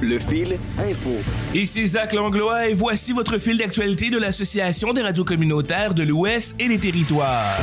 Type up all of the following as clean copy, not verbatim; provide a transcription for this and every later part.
Le fil info. Ici Zach Langlois et voici votre fil d'actualité de l'Association des radios communautaires de l'Ouest et des Territoires.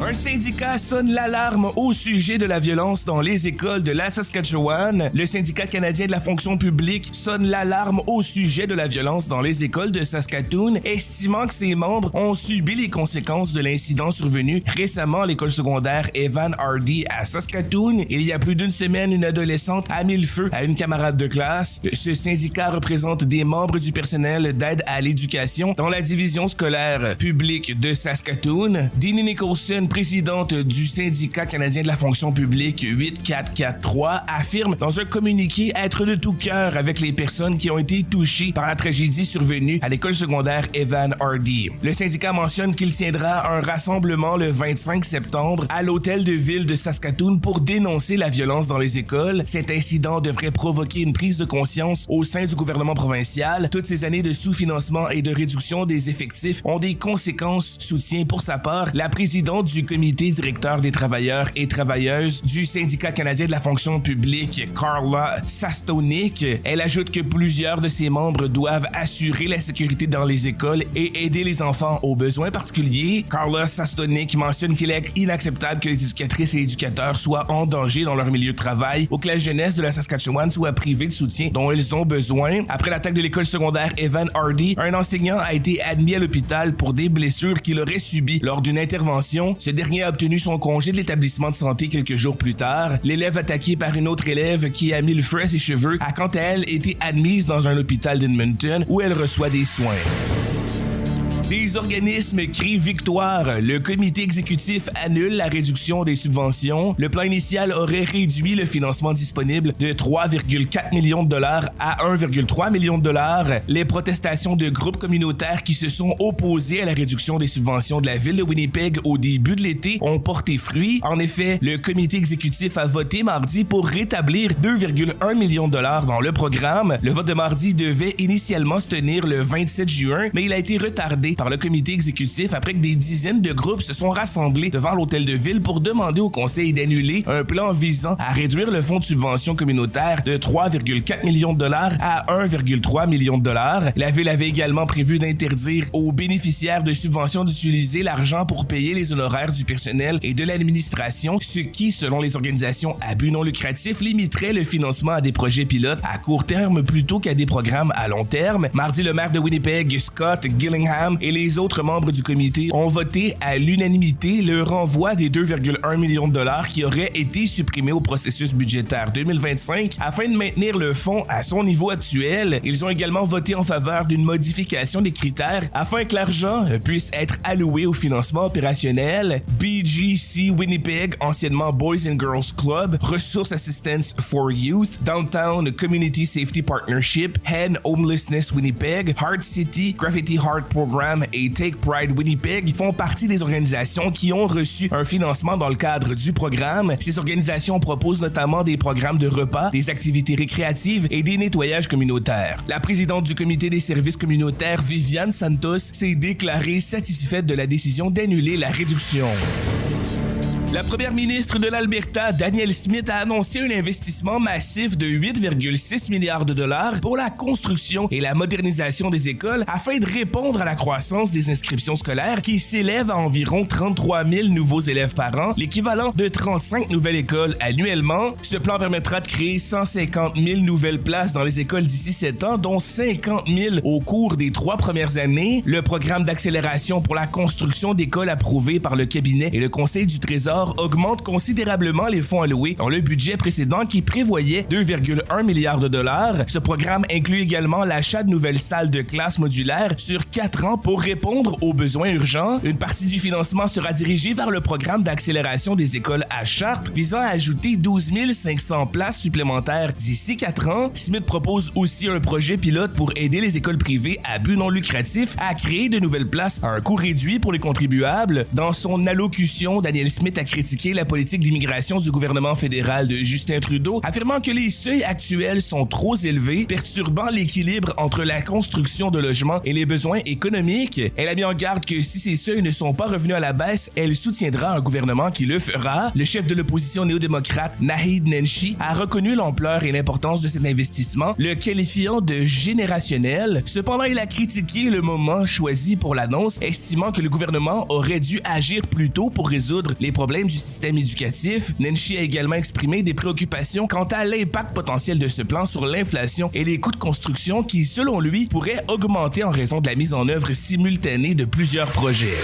Un syndicat sonne l'alarme au sujet de la violence dans les écoles de la Saskatchewan. Le syndicat canadien de la fonction publique sonne l'alarme au sujet de la violence dans les écoles de Saskatoon, estimant que ses membres ont subi les conséquences de l'incident survenu récemment à l'école secondaire Evan Hardy à Saskatoon. Il y a plus d'une semaine, une adolescente a mis le feu à une camarade de classe. Ce syndicat représente des membres du personnel d'aide à l'éducation dans la division scolaire publique de Saskatoon. Deanie Nicholson, présidente du syndicat canadien de la fonction publique 8443, affirme dans un communiqué être de tout cœur avec les personnes qui ont été touchées par la tragédie survenue à l'école secondaire Evan Hardy. Le syndicat mentionne qu'il tiendra un rassemblement le 25 septembre à l'hôtel de ville de Saskatoon pour dénoncer la violence dans les écoles. Cet incident devrait provoquer une prise de conscience au sein du gouvernement provincial. Toutes ces années de sous-financement et de réduction des effectifs ont des conséquences, soutient pour sa part la présidente du comité directeur des travailleurs et travailleuses du syndicat canadien de la fonction publique, Carla Sastonik. Elle ajoute que plusieurs de ses membres doivent assurer la sécurité dans les écoles et aider les enfants aux besoins particuliers. Carla Sastonik mentionne qu'il est inacceptable que les éducatrices et éducateurs soient en danger dans leur milieu de travail ou que la jeunesse de la Saskatchewan soit privée de soutien dont ils ont besoin. Après l'attaque de l'école secondaire Evan Hardy, un enseignant a été admis à l'hôpital pour des blessures qu'il aurait subies lors d'une intervention. Ce dernier a obtenu son congé de l'établissement de santé quelques jours plus tard. L'élève attaqué par une autre élève qui a mis le feu à ses cheveux a quant à elle été admise dans un hôpital d'Edmonton où elle reçoit des soins. Les organismes crient victoire. Le comité exécutif annule la réduction des subventions. Le plan initial aurait réduit le financement disponible de 3,4 millions de dollars à 1,3 million de dollars. Les protestations de groupes communautaires qui se sont opposés à la réduction des subventions de la ville de Winnipeg au début de l'été ont porté fruit. En effet, le comité exécutif a voté mardi pour rétablir 2,1 millions de dollars dans le programme. Le vote de mardi devait initialement se tenir le 27 juin, mais il a été retardé par le comité exécutif après que des dizaines de groupes se sont rassemblés devant l'hôtel de ville pour demander au conseil d'annuler un plan visant à réduire le fonds de subvention communautaire de 3,4 millions de dollars à 1,3 million de dollars. La ville avait également prévu d'interdire aux bénéficiaires de subventions d'utiliser l'argent pour payer les honoraires du personnel et de l'administration, ce qui, selon les organisations à but non lucratif, limiterait le financement à des projets pilotes à court terme plutôt qu'à des programmes à long terme. Mardi, le maire de Winnipeg, Scott Gillingham, et les autres membres du comité ont voté à l'unanimité le renvoi des 2,1 millions de dollars qui auraient été supprimés au processus budgétaire 2025 afin de maintenir le fonds à son niveau actuel. Ils ont également voté en faveur d'une modification des critères afin que l'argent puisse être alloué au financement opérationnel. BGC Winnipeg, anciennement Boys and Girls Club, Resource Assistance for Youth, Downtown Community Safety Partnership, Hen Homelessness Winnipeg, Heart City, Graffiti Heart Program et Take Pride Winnipeg font partie des organisations qui ont reçu un financement dans le cadre du programme. Ces organisations proposent notamment des programmes de repas, des activités récréatives et des nettoyages communautaires. La présidente du comité des services communautaires, Viviane Santos, s'est déclarée satisfaite de la décision d'annuler la réduction. La première ministre de l'Alberta, Danielle Smith, a annoncé un investissement massif de 8,6 milliards de dollars pour la construction et la modernisation des écoles afin de répondre à la croissance des inscriptions scolaires qui s'élève à environ 33 000 nouveaux élèves par an, l'équivalent de 35 nouvelles écoles annuellement. Ce plan permettra de créer 150 000 nouvelles places dans les écoles d'ici 7 ans, dont 50 000 au cours des 3 premières années. Le programme d'accélération pour la construction d'écoles approuvé par le cabinet et le Conseil du Trésor augmente considérablement les fonds alloués dans le budget précédent qui prévoyait 2,1 milliards de dollars. Ce programme inclut également l'achat de nouvelles salles de classe modulaires sur 4 ans pour répondre aux besoins urgents. Une partie du financement sera dirigée vers le programme d'accélération des écoles à Chartres visant à ajouter 12 500 places supplémentaires d'ici 4 ans. Smith propose aussi un projet pilote pour aider les écoles privées à but non lucratif à créer de nouvelles places à un coût réduit pour les contribuables. Dans son allocution, Danielle Smith a critiqué la politique d'immigration du gouvernement fédéral de Justin Trudeau, affirmant que les seuils actuels sont trop élevés, perturbant l'équilibre entre la construction de logements et les besoins économiques. Elle a mis en garde que si ces seuils ne sont pas revenus à la baisse, elle soutiendra un gouvernement qui le fera. Le chef de l'opposition néo-démocrate, Naheed Nenshi, a reconnu l'ampleur et l'importance de cet investissement, le qualifiant de générationnel. Cependant, il a critiqué le moment choisi pour l'annonce, estimant que le gouvernement aurait dû agir plus tôt pour résoudre les problèmes du système éducatif. Nenshi a également exprimé des préoccupations quant à l'impact potentiel de ce plan sur l'inflation et les coûts de construction qui, selon lui, pourraient augmenter en raison de la mise en œuvre simultanée de plusieurs projets.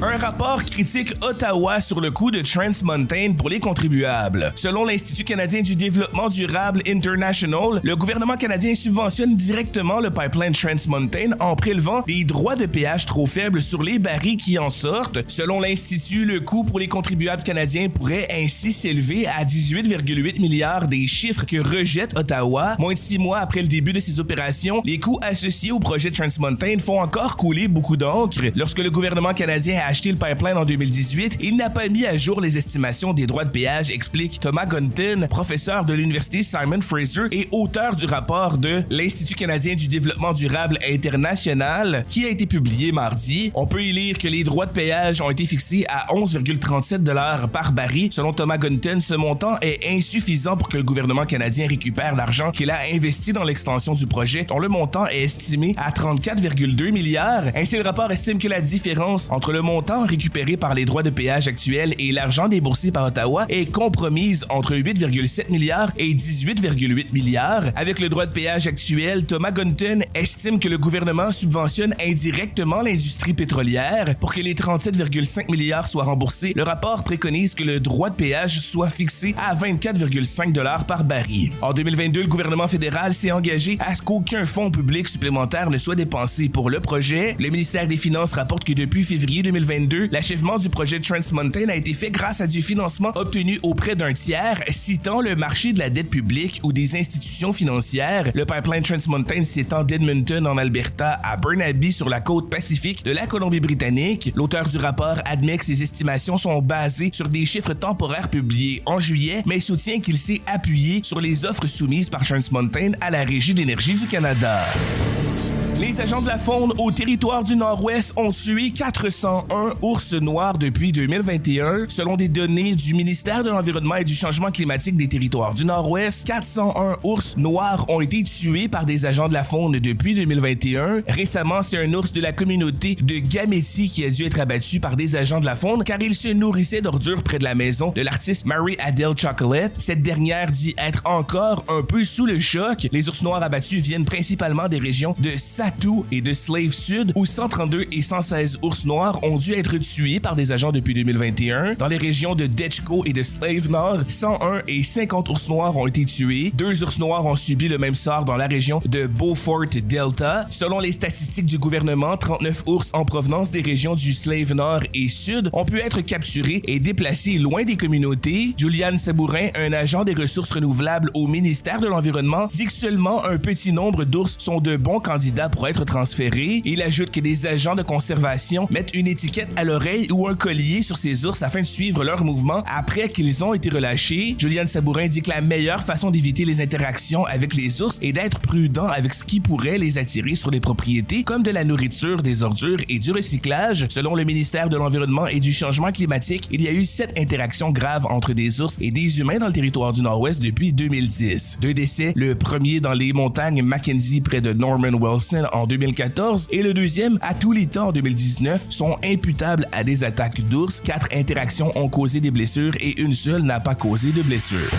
Un rapport critique Ottawa sur le coût de Trans Mountain pour les contribuables. Selon l'Institut canadien du développement durable International, le gouvernement canadien subventionne directement le pipeline Trans Mountain en prélevant des droits de péage trop faibles sur les barils qui en sortent. Selon l'Institut, le coût pour les contribuables canadiens pourrait ainsi s'élever à 18,8 milliards des chiffres que rejette Ottawa. Moins de 6 mois après le début de ces opérations, les coûts associés au projet Trans Mountain font encore couler beaucoup d'encre. Lorsque le gouvernement canadien a acheté le pipeline en 2018, il n'a pas mis à jour les estimations des droits de péage, explique Thomas Gunton, professeur de l'Université Simon Fraser et auteur du rapport de l'Institut canadien du développement durable international qui a été publié mardi. On peut y lire que les droits de péage ont été fixés à 11,37$ par baril. Selon Thomas Gunton, ce montant est insuffisant pour que le gouvernement canadien récupère l'argent qu'il a investi dans l'extension du projet, dont le montant est estimé à 34,2 milliards. Ainsi, le rapport estime que la différence entre le montant récupéré par les droits de péage actuels et l'argent déboursé par Ottawa est compromise entre 8,7 milliards et 18,8 milliards. Avec le droit de péage actuel, Thomas Gunton estime que le gouvernement subventionne indirectement l'industrie pétrolière. Pour que les 37,5 milliards soient remboursés, le rapport préconise que le droit de péage soit fixé à 24,5$ par baril. En 2022, le gouvernement fédéral s'est engagé à ce qu'aucun fonds public supplémentaire ne soit dépensé pour le projet. Le ministère des Finances rapporte que depuis février 2022, l'achèvement du projet Trans Mountain a été fait grâce à du financement obtenu auprès d'un tiers, citant le marché de la dette publique ou des institutions financières. Le pipeline Trans Mountain s'étend d'Edmonton en Alberta à Burnaby sur la côte pacifique de la Colombie-Britannique. L'auteur du rapport admet que ses estimations sont basées sur des chiffres temporaires publiés en juillet, mais soutient qu'il s'est appuyé sur les offres soumises par Trans Mountain à la Régie d'énergie du Canada. Les agents de la faune au territoire du Nord-Ouest ont tué 401 ours noirs depuis 2021. Selon des données du ministère de l'Environnement et du Changement climatique des territoires du Nord-Ouest, 401 ours noirs ont été tués par des agents de la faune depuis 2021. Récemment, c'est un ours de la communauté de Gamétie qui a dû être abattu par des agents de la faune car il se nourrissait d'ordures près de la maison de l'artiste Mary Adele Chocolate. Cette dernière dit être encore un peu sous le choc. Les ours noirs abattus viennent principalement des régions de Satu et de Slave Sud, où 132 et 116 ours noirs ont dû être tués par des agents depuis 2021. Dans les régions de Detchko et de Slave Nord, 101 et 50 ours noirs ont été tués. 2 ours noirs ont subi le même sort dans la région de Beaufort Delta. Selon les statistiques du gouvernement, 39 ours en provenance des régions du Slave Nord et Sud ont pu être capturés et déplacés loin des communautés. Juliane Sabourin, un agent des ressources renouvelables au ministère de l'Environnement, dit que seulement un petit nombre d'ours sont de bons candidats pour être transférés. Il ajoute que des agents de conservation mettent une étiquette à l'oreille ou un collier sur ces ours afin de suivre leurs mouvements après qu'ils ont été relâchés. Juliane Sabourin dit que la meilleure façon d'éviter les interactions avec les ours est d'être prudent avec ce qui pourrait les attirer sur les propriétés comme de la nourriture, des ordures et du recyclage. Selon le ministère de l'Environnement et du Changement climatique, il y a eu 7 interactions graves entre des ours et des humains dans le territoire du Nord-Ouest depuis 2010. 2 décès, le premier dans les montagnes Mackenzie près de Norman Wilson en 2014 et le deuxième à Tulita en 2019 sont imputables à des attaques d'ours. 4 interactions ont causé des blessures et une seule n'a pas causé de blessure.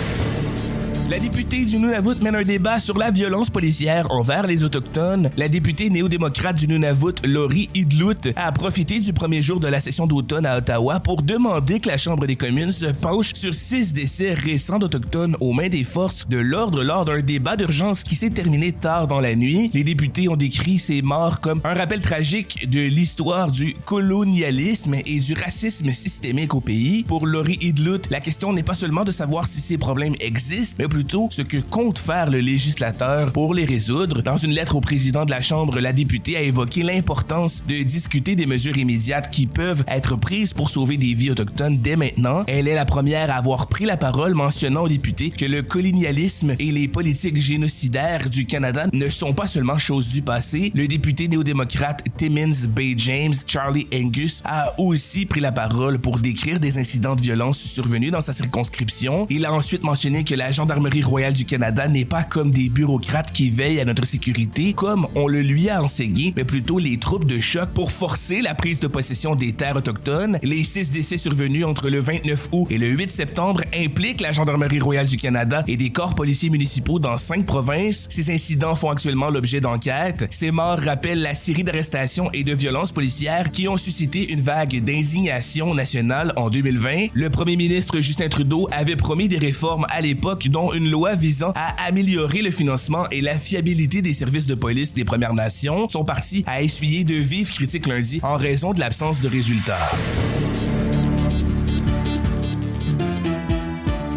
La députée du Nunavut mène un débat sur la violence policière envers les Autochtones. La députée néo-démocrate du Nunavut, Lori Idlut, a profité du premier jour de la session d'automne à Ottawa pour demander que la Chambre des communes se penche sur 6 décès récents d'Autochtones aux mains des forces de l'ordre lors d'un débat d'urgence qui s'est terminé tard dans la nuit. Les députés ont décrit ces morts comme un rappel tragique de l'histoire du colonialisme et du racisme systémique au pays. Pour Lori Idlut, la question n'est pas seulement de savoir si ces problèmes existent, mais plutôt ce que compte faire le législateur pour les résoudre. Dans une lettre au président de la Chambre, la députée a évoqué l'importance de discuter des mesures immédiates qui peuvent être prises pour sauver des vies autochtones dès maintenant. Elle est la première à avoir pris la parole, mentionnant aux députés que le colonialisme et les politiques génocidaires du Canada ne sont pas seulement choses du passé. Le député néo-démocrate Timmins Bay James, Charlie Angus, a aussi pris la parole pour décrire des incidents de violence survenus dans sa circonscription. Il a ensuite mentionné que la Gendarmerie royale du Canada n'est pas comme des bureaucrates qui veillent à notre sécurité, comme on le lui a enseigné, mais plutôt les troupes de choc pour forcer la prise de possession des terres autochtones. Les 6 décès survenus entre le 29 août et le 8 septembre impliquent la Gendarmerie royale du Canada et des corps policiers municipaux dans 5 provinces. Ces incidents font actuellement l'objet d'enquêtes. Ces morts rappellent la série d'arrestations et de violences policières qui ont suscité une vague d'indignation nationale en 2020. Le premier ministre Justin Trudeau avait promis des réformes à l'époque, dont une loi visant à améliorer le financement et la fiabilité des services de police des Premières Nations. Son parti a essuyé de vives critiques lundi en raison de l'absence de résultats.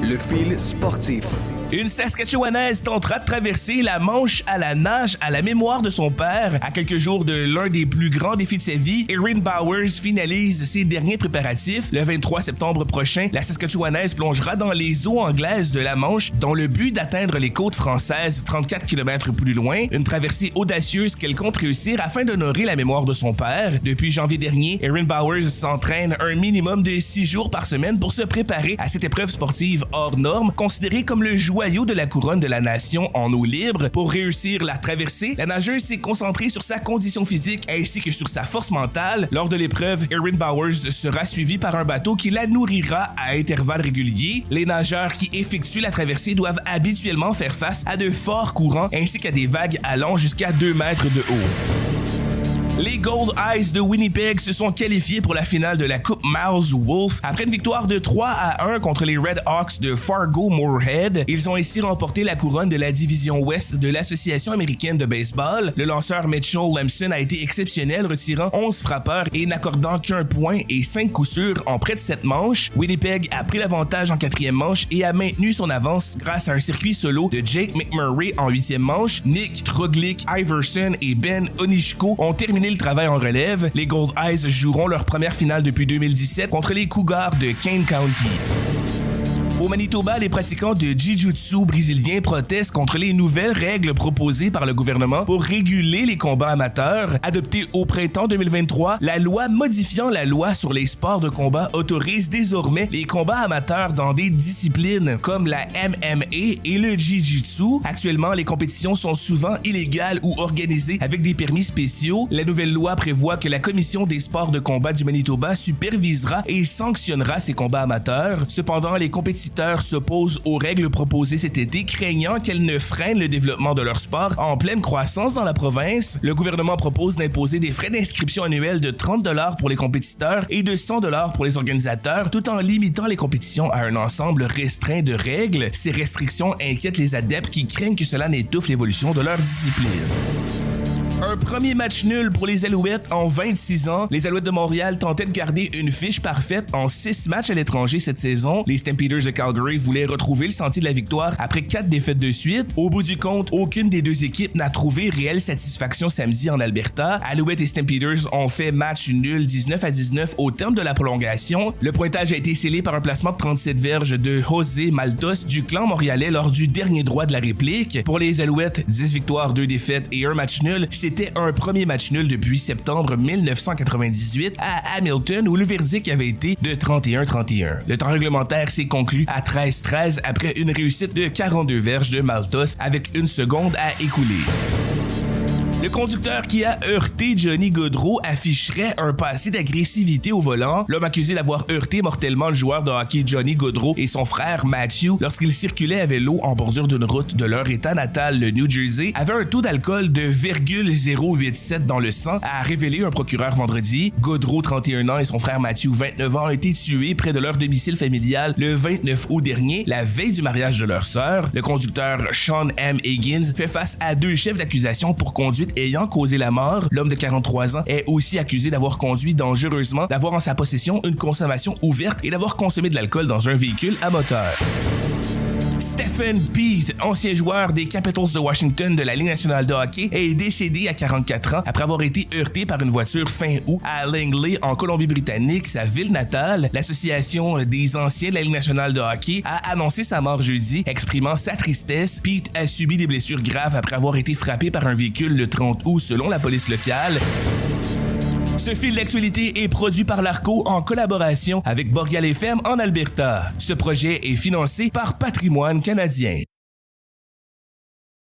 Le fil sportif. Une Saskatchewanaise tentera de traverser la Manche à la nage à la mémoire de son père. À quelques jours de l'un des plus grands défis de sa vie, Erin Bowers finalise ses derniers préparatifs. Le 23 septembre prochain, la Saskatchewanaise plongera dans les eaux anglaises de la Manche dans le but d'atteindre les côtes françaises 34 km plus loin. Une traversée audacieuse qu'elle compte réussir afin d'honorer la mémoire de son père. Depuis janvier dernier, Erin Bowers s'entraîne un minimum de 6 jours par semaine pour se préparer à cette épreuve sportive hors norme, considérée comme le joyau de la couronne de la nation en eau libre. Pour réussir la traversée, la nageuse s'est concentrée sur sa condition physique ainsi que sur sa force mentale. Lors de l'épreuve, Erin Bowers sera suivie par un bateau qui la nourrira à intervalles réguliers. Les nageurs qui effectuent la traversée doivent habituellement faire face à de forts courants ainsi qu'à des vagues allant jusqu'à 2 mètres de haut. Les Gold Eyes de Winnipeg se sont qualifiés pour la finale de la Coupe Miles Wolf. Après une victoire de 3-1 contre les Red Hawks de Fargo-Moorhead, ils ont ainsi remporté la couronne de la division Ouest de l'Association américaine de baseball. Le lanceur Mitchell Lamson a été exceptionnel, retirant 11 frappeurs et n'accordant qu'un point et 5 coups sûrs en près de 7 manches. Winnipeg a pris l'avantage en 4e manche et a maintenu son avance grâce à un circuit solo de Jake McMurray en 8e manche. Nick Troglick, Iverson et Ben Onishko ont terminé le travail en relève. Les Gold Eyes joueront leur première finale depuis 2017 contre les Cougars de Kane County. Au Manitoba, les pratiquants de Jiu-Jitsu brésiliens protestent contre les nouvelles règles proposées par le gouvernement pour réguler les combats amateurs. Adoptée au printemps 2023, la loi modifiant la loi sur les sports de combat autorise désormais les combats amateurs dans des disciplines comme la MMA et le Jiu-Jitsu. Actuellement, les compétitions sont souvent illégales ou organisées avec des permis spéciaux. La nouvelle loi prévoit que la Commission des sports de combat du Manitoba supervisera et sanctionnera ces combats amateurs. Cependant, les compétiteurs s'opposent aux règles proposées cet été, craignant qu'elles ne freinent le développement de leur sport en pleine croissance dans la province. Le gouvernement propose d'imposer des frais d'inscription annuels de 30 $ pour les compétiteurs et de 100 $ pour les organisateurs, tout en limitant les compétitions à un ensemble restreint de règles. Ces restrictions inquiètent les adeptes qui craignent que cela n'étouffe l'évolution de leur discipline. Un premier match nul pour les Alouettes en 26 ans. Les Alouettes de Montréal tentaient de garder une fiche parfaite en 6 matchs à l'étranger cette saison. Les Stampeders de Calgary voulaient retrouver le sentier de la victoire après 4 défaites de suite. Au bout du compte, aucune des deux équipes n'a trouvé réelle satisfaction samedi en Alberta. Alouettes et Stampeders ont fait match nul 19-19 au terme de la prolongation. Le pointage a été scellé par un placement de 37 verges de José Maltos du clan montréalais lors du dernier droit de la réplique. Pour les Alouettes, 10 victoires, 2 défaites et un match nul. C'était un premier match nul depuis septembre 1998 à Hamilton où le verdict avait été de 31-31. Le temps réglementaire s'est conclu à 13-13 après une réussite de 42 verges de Maltos avec 1 seconde à écouler. Le conducteur qui a heurté Johnny Gaudreau afficherait un passé d'agressivité au volant. L'homme accusé d'avoir heurté mortellement le joueur de hockey Johnny Gaudreau et son frère Matthew lorsqu'ils circulaient à vélo en bordure d'une route de leur état natal, le New Jersey, avait un taux d'alcool de 0,087 dans le sang, a révélé un procureur vendredi. Gaudreau, 31 ans, et son frère Matthew, 29 ans, ont été tués près de leur domicile familial le 29 août dernier, la veille du mariage de leur sœur. Le conducteur Sean M. Higgins fait face à 2 chefs d'accusation pour conduite ayant causé la mort. L'homme de 43 ans est aussi accusé d'avoir conduit dangereusement, d'avoir en sa possession une consommation ouverte et d'avoir consommé de l'alcool dans un véhicule à moteur. Stephen Peete, ancien joueur des Capitals de Washington de la Ligue nationale de hockey, est décédé à 44 ans après avoir été heurté par une voiture fin août à Langley, en Colombie-Britannique, sa ville natale. L'Association des anciens de la Ligue nationale de hockey a annoncé sa mort jeudi, exprimant sa tristesse. Peete a subi des blessures graves après avoir été frappé par un véhicule le 30 août, selon la police locale. Ce fil d'actualité est produit par l'Arco en collaboration avec Boreal FM en Alberta. Ce projet est financé par Patrimoine canadien.